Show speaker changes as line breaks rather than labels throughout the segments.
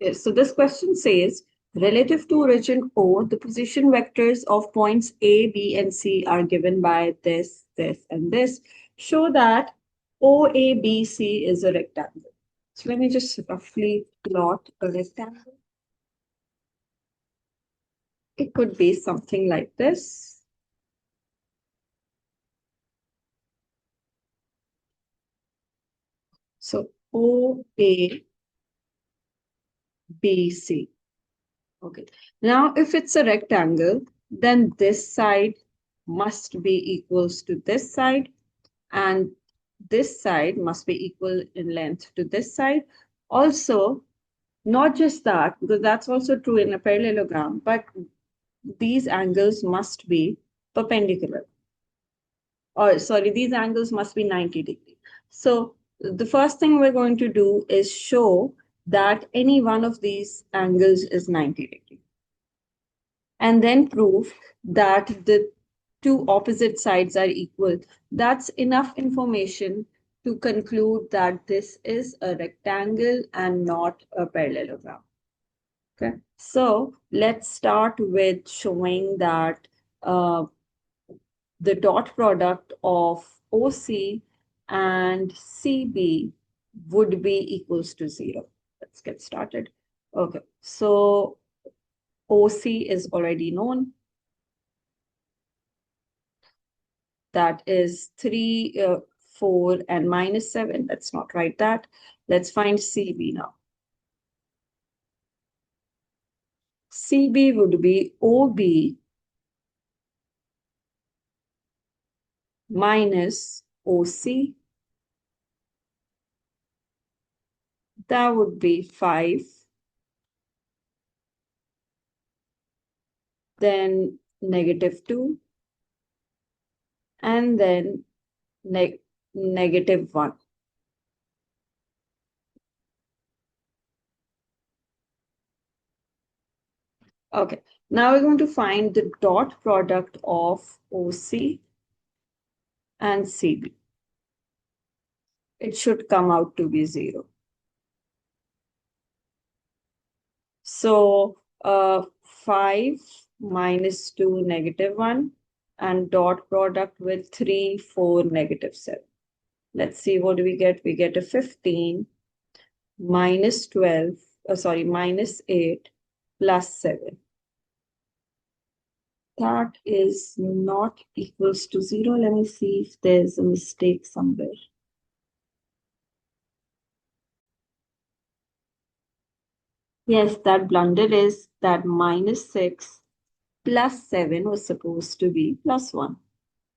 Yes, so this question says, relative to origin O, the position vectors of points A, B, and C are given by this, and this. Show that OABC is a rectangle. So let me just roughly plot a rectangle. It could be something like this. So OABC. Okay. Now, if it's a rectangle, then this side must be equals to this side, and this side must be equal in length to this side. Also, not just that, because that's also true in a parallelogram, but these angles must be perpendicular. Or sorry, these angles must be 90 degrees. So the first thing we're going to do is show that any one of these angles is 90 degrees. And then prove that the two opposite sides are equal. That's enough information to conclude that this is a rectangle and not a parallelogram. Okay, so let's start with showing that the dot product of OC and CB would be equals to 0. Let's get started. Okay, so OC is already known. That is 3, 4, and minus 7. Let's not write that. Let's find CB now. CB would be OB minus OC. That would be 5. Then negative 2. And then negative 1. Okay, now we're going to find the dot product of OC and CB. It should come out to be 0. So 5 minus 2 negative 1 and dot product with 3, 4, negative 7. Let's see what do we get. We get a 15 minus 12, minus 8 plus 7. That is not equals to 0. Let me see if there's a mistake somewhere. Yes, that blunder is that minus 6 plus 7 was supposed to be plus 1.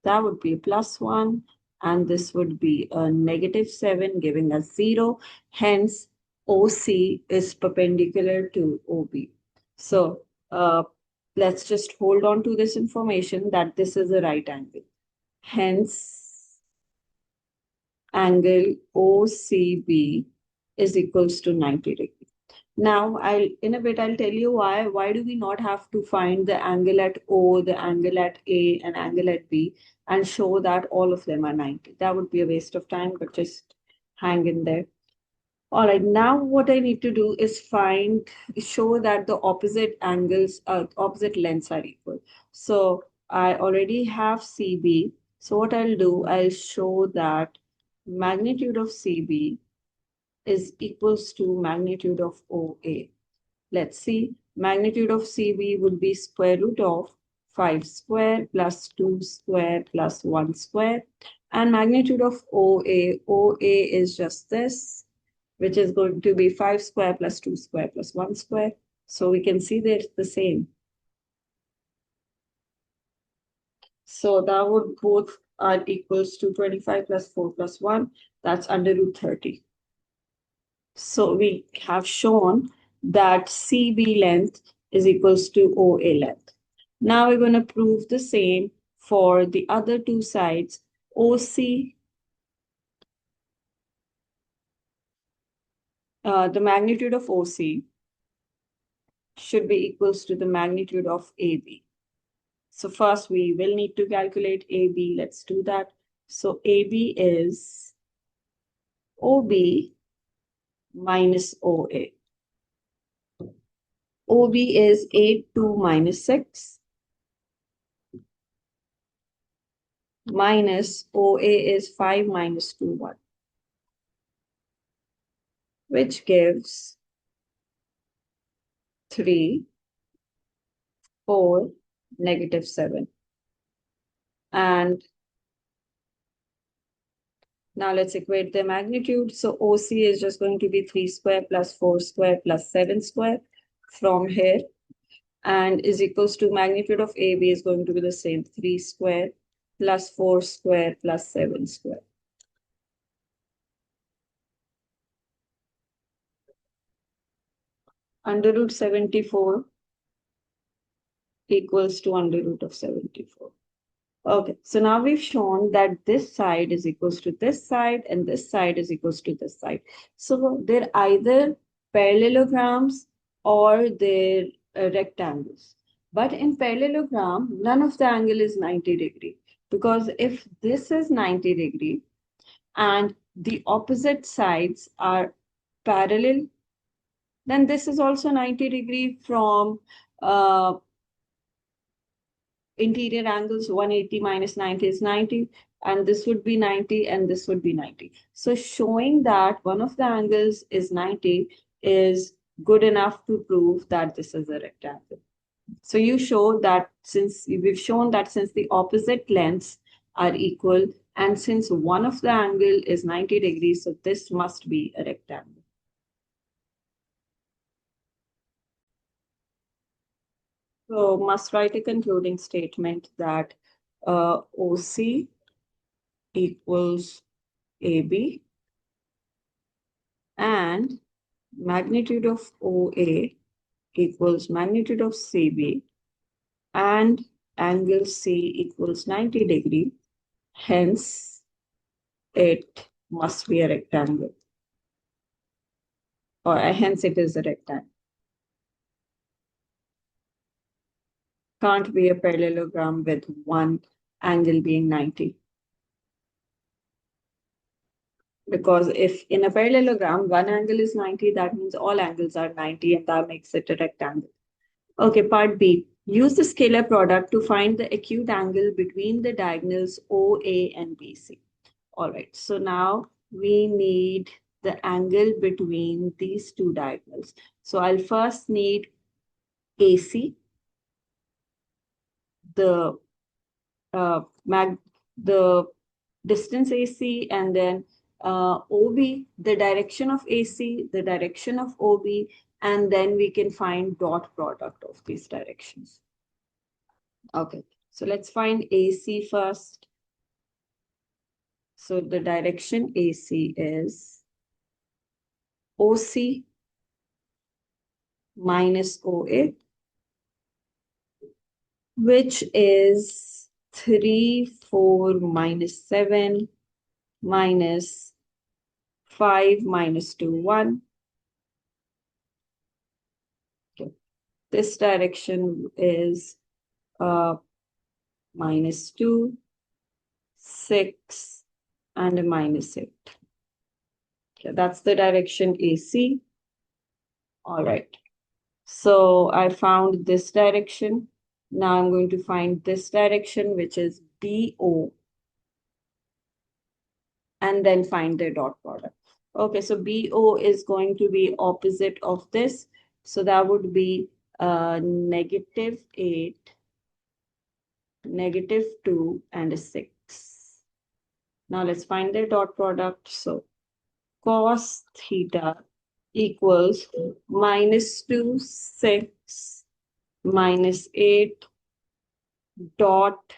That would be plus 1, and this would be a negative 7, giving us 0. Hence, OC is perpendicular to OB. So let's just hold on to this information that this is a right angle. Hence, angle OCB is equals to 90 degrees. Now, in a bit, I'll tell you why. Why do we not have to find the angle at O, the angle at A, and angle at B, and show that all of them are 90? That would be a waste of time, but just hang in there. All right, now what I need to do is show that the opposite angles, opposite lengths are equal. So I already have CB. So what I'll do, I'll show that magnitude of CB is equals to magnitude of OA. Let's see, magnitude of CB would be square root of 5 square plus 2 square plus 1 square. And magnitude of OA is just this, which is going to be 5 square plus 2 square plus 1 square. So we can see that it's the same. So that would both are equals to 25 plus 4 plus 1. That's under root 30. So we have shown that CB length is equals to OA length. Now we're going to prove the same for the other two sides. OC, the magnitude of OC should be equals to the magnitude of AB. So first we will need to calculate AB. Let's do that. So AB is OB minus OA. OB is 8, 2 minus 6 minus OA is 5 minus 2, 1, which gives 3, 4, negative 7. And now let's equate their magnitude. So OC is just going to be 3 square plus 4 square plus 7 square from here, and is equals to magnitude of AB is going to be the same, 3 square plus 4 square plus 7 square. Under root 74 equals to under root of 74. Okay, so now we've shown that this side is equals to this side and this side is equals to this side. So they're either parallelograms or they're rectangles. But in parallelogram, none of the angle is 90 degree, because if this is 90 degree and the opposite sides are parallel, then this is also 90 degree from interior angles. 180 minus 90 is 90, and this would be 90 and this would be 90. So showing that one of the angles is 90 is good enough to prove that this is a rectangle. So you show that we've shown that since the opposite lengths are equal and since one of the angle is 90 degrees, so this must be a rectangle. So must write a concluding statement that OC equals AB and magnitude of OA equals magnitude of CB and angle C equals 90 degree. Hence, it must be a rectangle, or hence it is a rectangle. Can't be a parallelogram with one angle being 90. Because if in a parallelogram, one angle is 90, that means all angles are 90 and that makes it a rectangle. Okay, part B. Use the scalar product to find the acute angle between the diagonals OA and BC. All right, so now we need the angle between these two diagonals. So I'll first need AC, the the distance AC, and then OB, the direction of AC, the direction of OB, and then we can find dot product of these directions. Okay, so let's find AC first. So the direction AC is OC minus OA, which is 3, 4 minus 7 minus 5 minus 2, 1. Okay. This direction is minus 2, 6, and a minus 8. Okay, that's the direction AC. All right. So I found this direction. Now I'm going to find this direction, which is BO, and then find their dot product. Okay, so BO is going to be opposite of this. So that would be negative 8, negative 2, and a 6. Now let's find their dot product. So cos theta equals minus 2, 6, minus 8, dot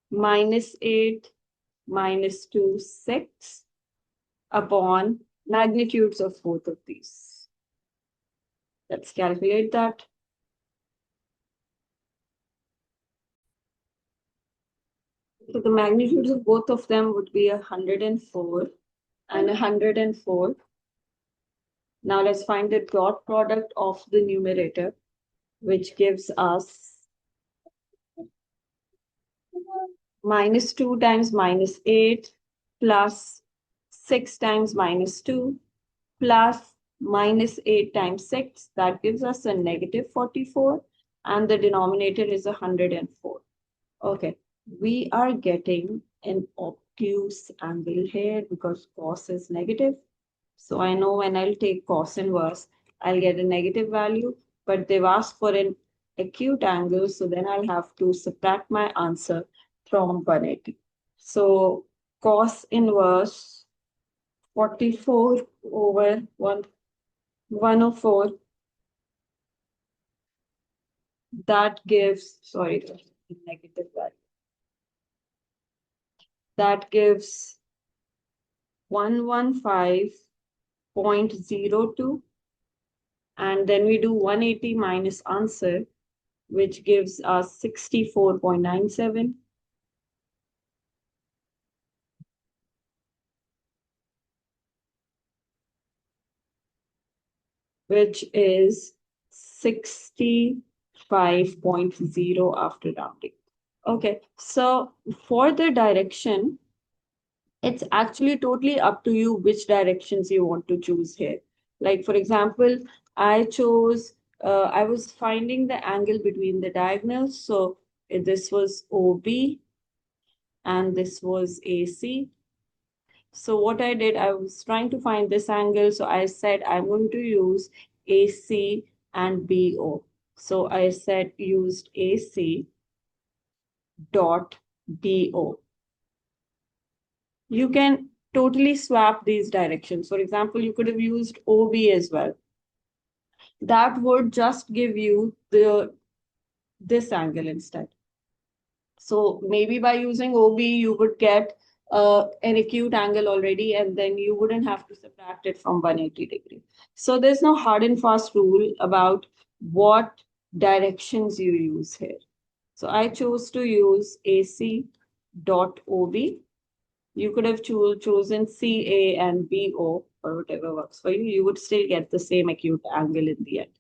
minus 8, minus 2, 6 upon magnitudes of both of these. Let's calculate that. So the magnitudes of both of them would be 104 and 104. Now let's find the dot product of the numerator, which gives us minus 2 times minus 8 plus 6 times minus 2 plus minus 8 times 6, that gives us a negative 44, and the denominator is 104. Okay, we are getting an obtuse angle here because cos is negative. So I know when I'll take cos inverse, I'll get a negative value, but they've asked for an acute angle, so then I'll have to subtract my answer from 180. So cos inverse 44 over 104, that gives, sorry, negative value. That gives 115.02, and then we do 180 minus answer, which gives us 64.97, which is 65.0 after rounding. Okay, so for the direction, it's actually totally up to you which directions you want to choose here. Like, for example, I chose, I was finding the angle between the diagonals. So this was OB and this was AC. So what I did, I was trying to find this angle. So I said, I'm going to use AC and BO. So I said used AC dot BO. You can totally swap these directions. For example, you could have used OB as well. That would just give you this angle instead. So maybe by using OB, you would get an acute angle already, and then you wouldn't have to subtract it from 180 degree. So there's no hard and fast rule about what directions you use here. So I chose to use AC dot OB. You could have chosen CA and BO or whatever works for you. You would still get the same acute angle in the end.